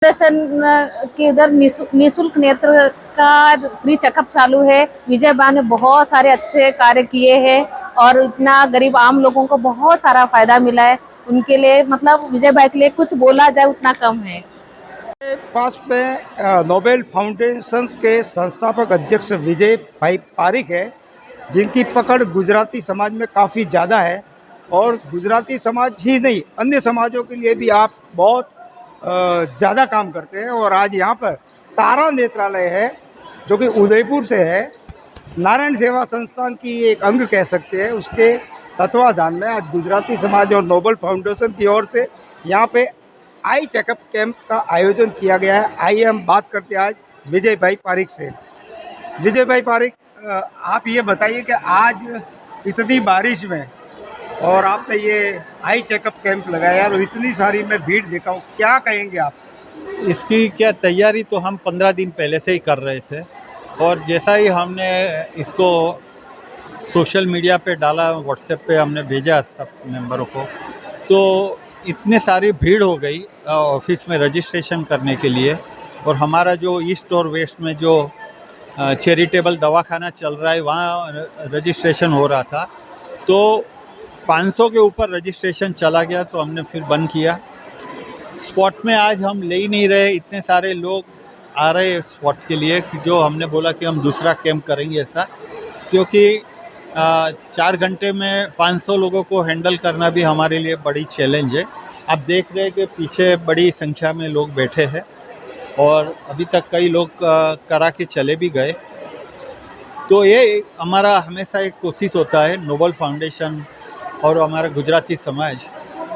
Foundation के उधर निःशुल्क नेत्र का फ्री चेकअप चालू है। विजय बा ने बहुत सारे अच्छे कार्य किए हैं और इतना गरीब आम लोगों को बहुत सारा फायदा मिला है। उनके लिए मतलब विजय भाई के लिए कुछ बोला जाए उतना कम है। पास में नोबेल फाउंडेशन के संस्थापक अध्यक्ष विजय भाई पारिक है, जिनकी पकड़ गुजराती समाज में काफ़ी ज़्यादा है और गुजराती समाज ही नहीं अन्य समाजों के लिए भी आप बहुत ज़्यादा काम करते हैं। और आज यहाँ पर तारा नेत्रालय है जो कि उदयपुर से है, नारायण सेवा संस्थान की एक अंग कह सकते हैं, उसके तत्वाधान में आज गुजराती समाज और नोबेल फाउंडेशन की ओर से यहाँ पे आई चेकअप कैंप का आयोजन किया गया है। आइए हम बात करते हैं आज विजय भाई पारिक से। विजय भाई पारिक, आप ये बताइए कि आज इतनी बारिश में और आपने ये आई चेकअप कैंप लगाया और इतनी सारी मैं भीड़ देखा हूँ, क्या कहेंगे आप? इसकी क्या तैयारी तो हम 15 दिन पहले से ही कर रहे थे और जैसा ही हमने इसको सोशल मीडिया पे डाला, व्हाट्सएप पे हमने भेजा सब मेंबरों को, तो इतने सारी भीड़ हो गई ऑफिस में रजिस्ट्रेशन करने के लिए। और हमारा जो ईस्ट और वेस्ट में जो चैरिटेबल दवाखाना चल रहा है वहाँ रजिस्ट्रेशन हो रहा था, तो 500 के ऊपर रजिस्ट्रेशन चला गया, तो हमने फिर बंद किया। स्पॉट में आज हम ले ही नहीं रहे, इतने सारे लोग आ रहे स्पॉट के लिए कि जो हमने बोला कि हम दूसरा कैंप करेंगे ऐसा, क्योंकि 4 घंटे में 500 लोगों को हैंडल करना भी हमारे लिए बड़ी चैलेंज है। आप देख रहे हैं कि पीछे बड़ी संख्या में लोग बैठे हैं और अभी तक कई लोग करा के चले भी गए। तो ये हमारा हमेशा एक कोशिश होता है, नोबेल फाउंडेशन और हमारा गुजराती समाज,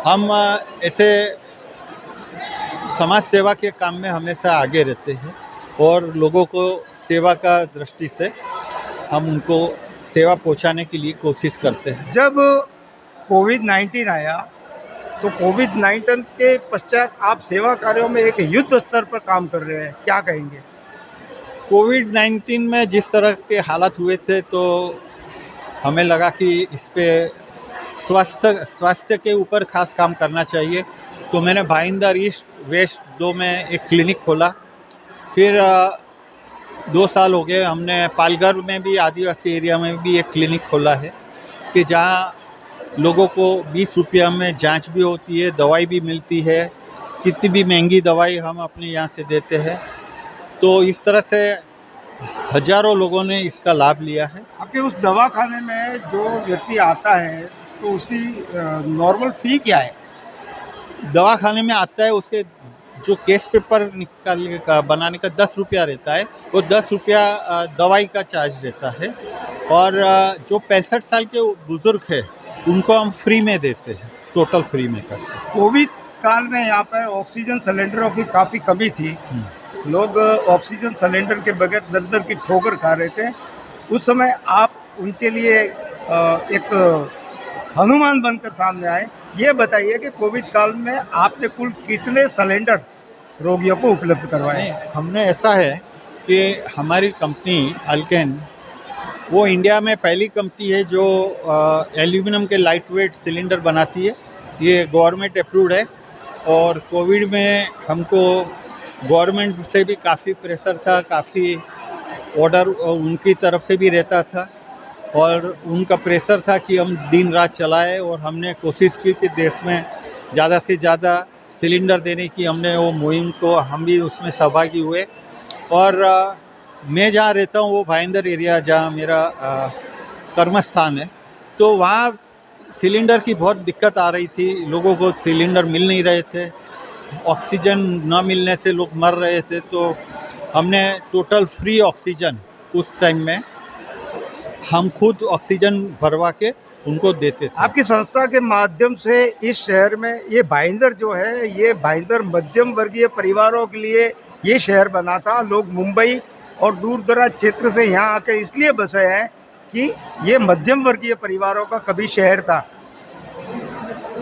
हम ऐसे समाज सेवा के काम में हमेशा आगे रहते हैं और लोगों को सेवा का दृष्टि से हम उनको सेवा पहुंचाने के लिए कोशिश करते हैं। जब कोविड-19 आया तो कोविड-19 के पश्चात आप सेवा कार्यों में एक युद्ध स्तर पर काम कर रहे हैं, क्या कहेंगे? कोविड-19 में जिस तरह के हालात हुए थे, तो हमें लगा कि इस पे स्वास्थ्य के ऊपर खास काम करना चाहिए। तो मैंने भाईंदर ईस्ट वेस्ट 2 में एक क्लिनिक खोला। फिर 2 साल हो गए हमने पालघर में भी, आदिवासी एरिया में भी एक क्लिनिक खोला है कि जहाँ लोगों को 20 रुपया में जांच भी होती है, दवाई भी मिलती है। कितनी भी महंगी दवाई हम अपने यहाँ से देते हैं। तो इस तरह से हजारों लोगों ने इसका लाभ लिया है। आपके उस दवाखाने में जो व्यक्ति आता है तो उसकी नॉर्मल फ़ी क्या है? दवाखाने में आता है, उसके जो केस पेपर निकालने का बनाने का 10 रुपया रहता है, वो 10 रुपया दवाई का चार्ज रहता है। और जो 65 साल के बुज़ुर्ग हैं उनको हम फ्री में देते हैं, टोटल फ्री में करते हैं। कोविड काल में यहाँ पर ऑक्सीजन सिलेंडरों की काफ़ी कमी थी, लोग ऑक्सीजन सिलेंडर के बगैर दर-दर की ठोकर खा रहे थे। उस समय आप उनके लिए एक हनुमान बनकर सामने आए। ये बताइए कि कोविड काल में आपने कुल कितने सिलेंडर रोगियों को उपलब्ध करवाए? हमने ऐसा है कि हमारी कंपनी अल्केन, वो इंडिया में पहली कंपनी है जो एल्यूमिनियम के लाइट वेट सिलेंडर बनाती है। ये गवर्नमेंट अप्रूव्ड है और कोविड में हमको गवर्नमेंट से भी काफ़ी प्रेशर था, काफ़ी ऑर्डर उनकी तरफ से भी रहता था और उनका प्रेशर था कि हम दिन रात चलाएं। और हमने कोशिश की कि देश में ज़्यादा से ज़्यादा सिलेंडर देने की, हमने वो मुहिम को हम भी उसमें सहभागी हुए। और मैं जहाँ रहता हूँ वो भाईंदर एरिया, जहाँ मेरा कर्मस्थान है, तो वहाँ सिलेंडर की बहुत दिक्कत आ रही थी। लोगों को सिलेंडर मिल नहीं रहे थे, ऑक्सीजन न मिलने से लोग मर रहे थे। तो हमने टोटल फ्री ऑक्सीजन उस टाइम में हम खुद ऑक्सीजन भरवा के उनको देते थे। आपकी संस्था के माध्यम से इस शहर में ये भाईंदर जो है, ये भाईंदर मध्यम वर्गीय परिवारों के लिए ये शहर बना था। लोग मुंबई और दूर दराज क्षेत्र से यहाँ आकर इसलिए बसे हैं कि ये मध्यम वर्गीय परिवारों का कभी शहर था।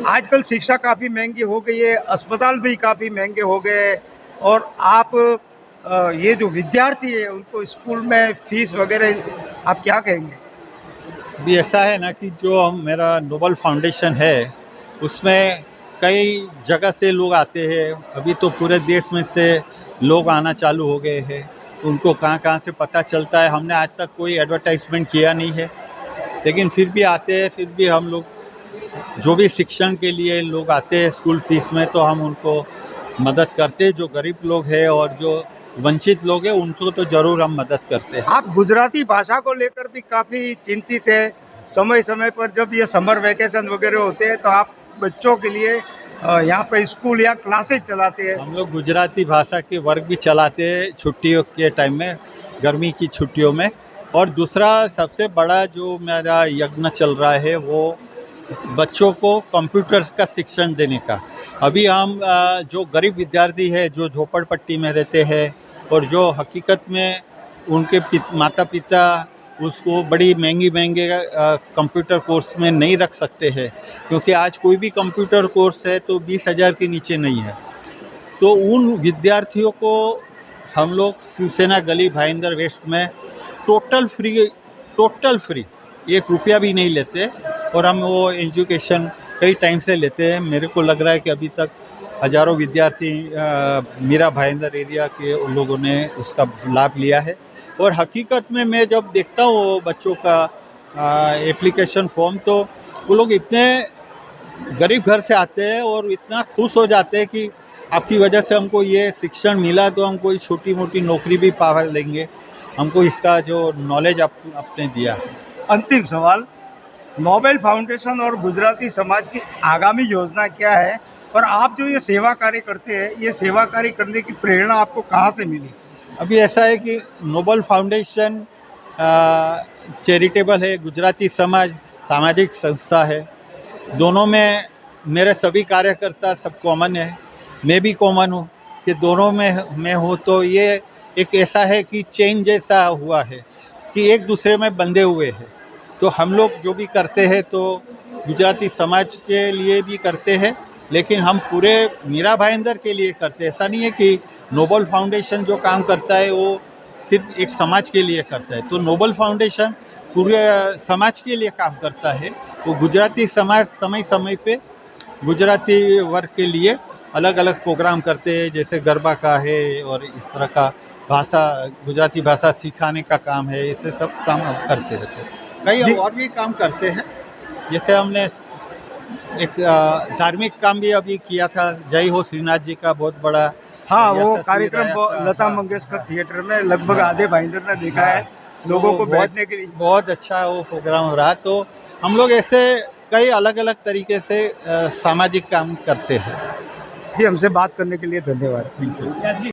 आजकल शिक्षा काफ़ी महंगी हो गई है, अस्पताल भी काफ़ी महंगे हो गए और आप ये जो विद्यार्थी है उनको स्कूल में फीस वगैरह, आप क्या कहेंगे? भी ऐसा है ना कि जो मेरा नोबेल फाउंडेशन है उसमें कई जगह से लोग आते हैं। अभी तो पूरे देश में से लोग आना चालू हो गए हैं। उनको कहाँ कहाँ से पता चलता है, हमने आज तक कोई एडवर्टाइजमेंट किया नहीं है, लेकिन फिर भी आते हैं। फिर भी हम लोग जो भी शिक्षण के लिए लोग आते हैं स्कूल फीस में, तो हम उनको मदद करते हैं। जो गरीब लोग हैं और जो वंचित लोग हैं उनको तो ज़रूर हम मदद करते हैं। आप गुजराती भाषा को लेकर भी काफ़ी चिंतित है। समय समय पर जब ये समर वेकेशन वगैरह होते हैं तो आप बच्चों के लिए यहाँ पर स्कूल या क्लासेज चलाते हैं। हम लोग गुजराती भाषा के वर्ग भी चलाते हैं छुट्टियों के टाइम में, गर्मी की छुट्टियों में। और दूसरा सबसे बड़ा जो मेरा यज्ञ चल रहा है वो बच्चों को कंप्यूटर्स का शिक्षण देने का। अभी हम जो गरीब विद्यार्थी है, जो झोपड़पट्टी में रहते हैं और जो हकीकत में उनके माता पिता उसको बड़ी महंगे कंप्यूटर कोर्स में नहीं रख सकते हैं, क्योंकि आज कोई भी कंप्यूटर कोर्स है तो 20,000 के नीचे नहीं है। तो उन विद्यार्थियों को हम लोग शिवसेना गली भाईंदर वेस्ट में टोटल फ्री 1 रुपया भी नहीं लेते। और हम वो एजुकेशन कई टाइम से लेते हैं। मेरे को लग रहा है कि अभी तक हज़ारों विद्यार्थी मीरा भाईंदर एरिया के लोगों ने उसका लाभ लिया है। और हकीकत में मैं जब देखता हूँ वो बच्चों का एप्लीकेशन फॉर्म, तो वो लोग इतने गरीब घर से आते हैं और इतना खुश हो जाते हैं कि आपकी वजह से हमको ये शिक्षण मिला, तो हम कोई छोटी मोटी नौकरी भी पा लेंगे। हमको इसका जो नॉलेज आपने दिया। अंतिम सवाल, नोबेल फाउंडेशन और गुजराती समाज की आगामी योजना क्या है, और आप जो ये सेवा कार्य करते हैं, ये सेवा कार्य करने की प्रेरणा आपको कहाँ से मिली? अभी ऐसा है कि नोबेल फाउंडेशन चैरिटेबल है, गुजराती समाज सामाजिक संस्था है। दोनों में मेरे सभी कार्यकर्ता सब कॉमन है, मैं भी कॉमन हूँ कि दोनों में मैं हूँ। तो ये एक ऐसा है कि चेन जैसा हुआ है कि एक दूसरे में बंधे हुए हैं। तो हम लोग जो भी करते हैं तो गुजराती समाज के लिए भी करते हैं, लेकिन हम पूरे मीरा भाईंदर के लिए करते हैं। ऐसा नहीं है कि नोबेल फाउंडेशन जो काम करता है वो सिर्फ एक समाज के लिए करता है। तो नोबेल फाउंडेशन पूरे समाज के लिए काम करता है। तो गुजराती समाज समय समय पे गुजराती वर्ग के लिए अलग अलग प्रोग्राम करते हैं, जैसे गरबा का है और इस तरह का गुजराती भाषा सिखाने का काम है। इसे सब काम हम करते रहते हैं। कई और भी काम करते हैं, जैसे हमने एक धार्मिक काम भी अभी किया था, जय हो श्रीनाथ जी का बहुत बड़ा। हाँ, यह वो तस्वीर कार्यक्रम आया था। लता हाँ, मंगेशकर थिएटर में लगभग आधे भाईंदर ने देखा है, लोगों को बैठने के लिए। बहुत अच्छा वो प्रोग्राम रहा। तो हम लोग ऐसे कई अलग अलग तरीके से सामाजिक काम करते हैं। जी, हमसे बात करने के लिए धन्यवाद। Thank you.